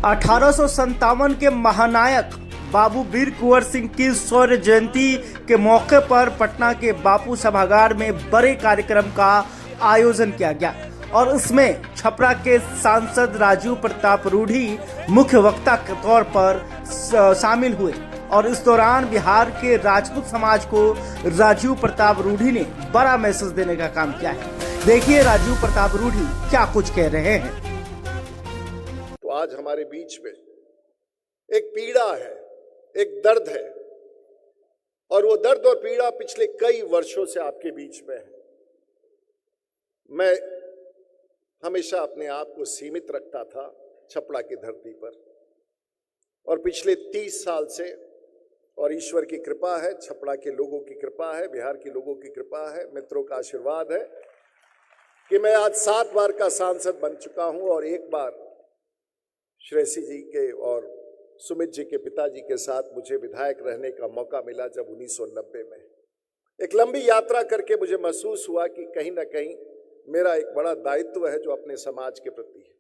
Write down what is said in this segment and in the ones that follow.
1857 के महानायक बाबू वीर कुंवर सिंह की शौर्य जयंती के मौके पर पटना के बापू सभागार में बड़े कार्यक्रम का आयोजन किया गया और इसमें छपरा के सांसद राजीव प्रताप रूढ़ी मुख्य वक्ता के तौर पर शामिल हुए और इस दौरान बिहार के राजपूत समाज को राजीव प्रताप रूढ़ी ने बड़ा मैसेज देने का काम किया है। देखिए राजीव प्रताप रूढ़ी क्या कुछ कह रहे हैं। तो आज हमारे बीच में एक पीड़ा है, एक दर्द है और वो दर्द और पीड़ा पिछले कई वर्षों से आपके बीच में है। मैं हमेशा अपने आप को सीमित रखता था छपरा की धरती पर और पिछले 30 साल से, और ईश्वर की कृपा है, छपरा के लोगों की कृपा है, बिहार के लोगों की कृपा है, मित्रों का आशीर्वाद है कि मैं आज 7 बार का सांसद बन चुका हूं और एक बार श्रेयसी जी के और सुमित जी के पिताजी के साथ मुझे विधायक रहने का मौका मिला जब 1990 में। एक लंबी यात्रा करके मुझे महसूस हुआ कि कहीं ना कहीं मेरा एक बड़ा दायित्व है जो अपने समाज के प्रति है।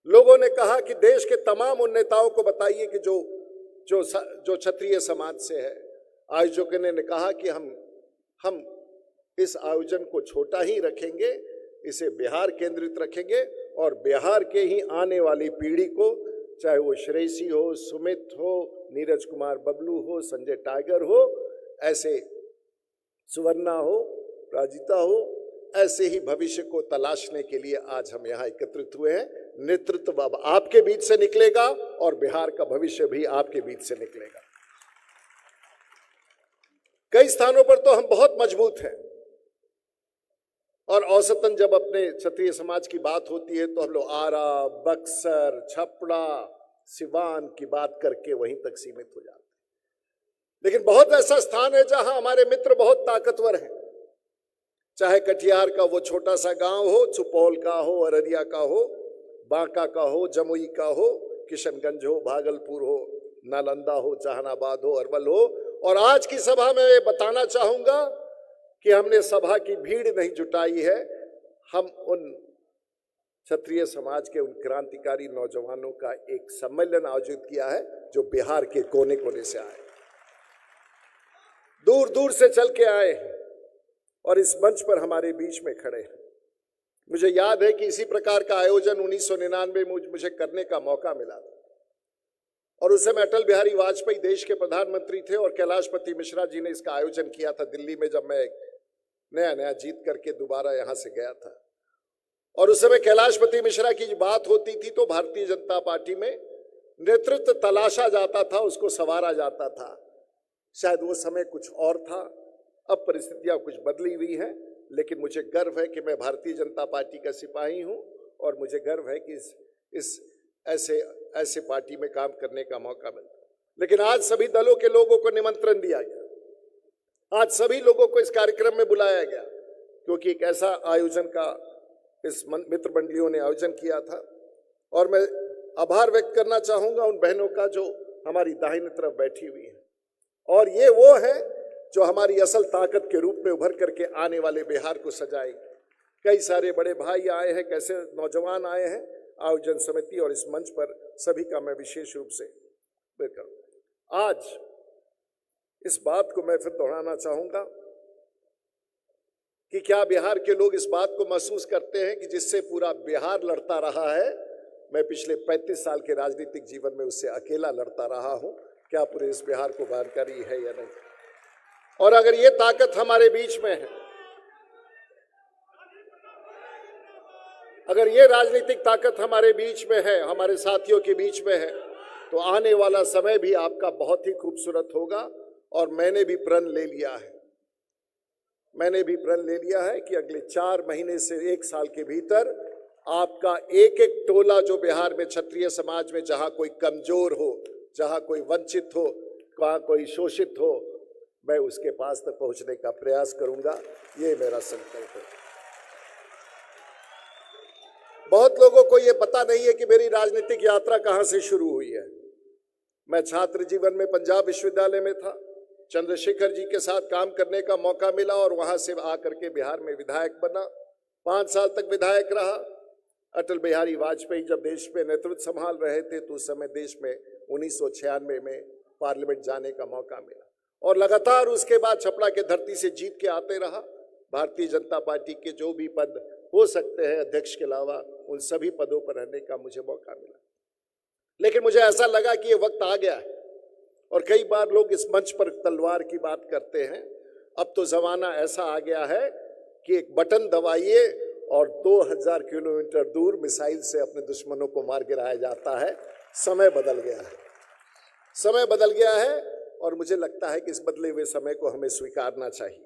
लोगों ने कहा कि देश के तमाम उन नेताओं को बताइए कि जो क्षत्रिय समाज से है। आयोजकों ने कहा कि हम इस आयोजन को छोटा ही रखेंगे, इसे बिहार केंद्रित रखेंगे और बिहार के ही आने वाली पीढ़ी को, चाहे वो श्रेयसी हो, सुमित हो, नीरज कुमार बबलू हो, संजय टाइगर हो, ऐसे सुवर्णा हो, राजिता हो, ऐसे ही भविष्य को तलाशने के लिए आज हम यहाँ एकत्रित हुए हैं। नेतृत्व अब आपके बीच से निकलेगा और बिहार का भविष्य भी आपके बीच से निकलेगा। कई स्थानों पर तो हम बहुत मजबूत हैं और औसतन जब अपने क्षत्रिय समाज की बात होती है तो हम लोग आरा, बक्सर, छपरा, सिवान की बात करके वहीं तक सीमित हो जाते हैं। लेकिन बहुत ऐसा स्थान है जहां हमारे मित्र बहुत ताकतवर हैं, चाहे कटिहार का वो छोटा सा गांव हो, सुपौल का हो, अररिया का हो, बांका का हो, जमुई का हो, किशनगंज हो, भागलपुर हो, नालंदा हो, जहानाबाद हो, अरवल हो। और आज की सभा में मैं बताना चाहूंगा कि हमने सभा की भीड़ नहीं जुटाई है, हम उन क्षत्रिय समाज के उन क्रांतिकारी नौजवानों का एक सम्मेलन आयोजित किया है जो बिहार के कोने कोने से आए, दूर दूर से चल के आए हैं और इस मंच पर हमारे बीच में खड़े हैं। मुझे याद है कि इसी प्रकार का आयोजन 1999 में मुझे करने का मौका मिला और उस समय अटल बिहारी वाजपेयी देश के प्रधानमंत्री थे और कैलाशपति मिश्रा जी ने इसका आयोजन किया था दिल्ली में, जब मैं नया जीत करके दोबारा यहां से गया था। और उस समय कैलाशपति मिश्रा की बात होती थी तो भारतीय जनता पार्टी में नेतृत्व तलाशा जाता था, उसको संवारा जाता था। शायद वो समय कुछ और था, अब परिस्थितियां कुछ बदली हुई हैं, लेकिन मुझे गर्व है कि मैं भारतीय जनता पार्टी का सिपाही हूं और मुझे गर्व है कि इस ऐसे पार्टी में काम करने का मौका मिलता। लेकिन आज सभी दलों के लोगों को निमंत्रण दिया गया, आज सभी लोगों को इस कार्यक्रम में बुलाया गया क्योंकि एक ऐसा आयोजन का इस मित्र मंडलियों ने आयोजन किया था। और मैं आभार व्यक्त करना चाहूंगा उन बहनों का जो हमारी दाहिनी तरफ बैठी हुई है और ये वो है जो हमारी असल ताकत के रूप में उभर करके आने वाले बिहार को सजाएंगे। कई सारे बड़े भाई आए हैं, कैसे नौजवान आए हैं, आयोजन समिति और इस मंच पर सभी का मैं विशेष रूप से वेलकम। आज इस बात को मैं फिर दोहराना चाहूंगा कि क्या बिहार के लोग इस बात को महसूस करते हैं कि जिससे पूरा बिहार लड़ता रहा है, मैं पिछले 35 साल के राजनीतिक जीवन में उससे अकेला लड़ता रहा हूं, क्या पूरे इस बिहार को जानकारी है या नहीं? और अगर ये ताकत हमारे बीच में है, अगर ये राजनीतिक ताकत हमारे बीच में है, हमारे साथियों के बीच में है, तो आने वाला समय भी आपका बहुत ही खूबसूरत होगा। और मैंने भी प्रण ले लिया है कि अगले 4 महीने से 1 साल के भीतर आपका एक एक टोला जो बिहार में क्षत्रिय समाज में जहां कोई कमजोर हो, जहां कोई वंचित हो, वहां कोई शोषित हो, मैं उसके पास तक पहुंचने का प्रयास करूंगा। ये मेरा संकल्प है। बहुत लोगों को ये पता नहीं है कि मेरी राजनीतिक यात्रा कहां से शुरू हुई है। मैं छात्र जीवन में पंजाब विश्वविद्यालय में था, चंद्रशेखर जी के साथ काम करने का मौका मिला और वहां से आकर के बिहार में विधायक बना, 5 साल तक विधायक रहा। अटल बिहारी वाजपेयी जब देश में नेतृत्व संभाल रहे थे तो उस समय देश में 1996 में पार्लियामेंट जाने का मौका मिला और लगातार उसके बाद छपरा के धरती से जीत के आते रहा। भारतीय जनता पार्टी के जो भी पद हो सकते हैं अध्यक्ष के अलावा उन सभी पदों पर रहने का मुझे मौका मिला। लेकिन मुझे ऐसा लगा कि ये वक्त आ गया है और कई बार लोग इस मंच पर तलवार की बात करते हैं। अब तो जमाना ऐसा आ गया है कि एक बटन दबाइए और 2000 किलोमीटर दूर मिसाइल से अपने दुश्मनों को मार गिराया जाता है। समय बदल गया है, समय बदल गया है और मुझे लगता है कि इस बदले हुए समय को हमें स्वीकारना चाहिए।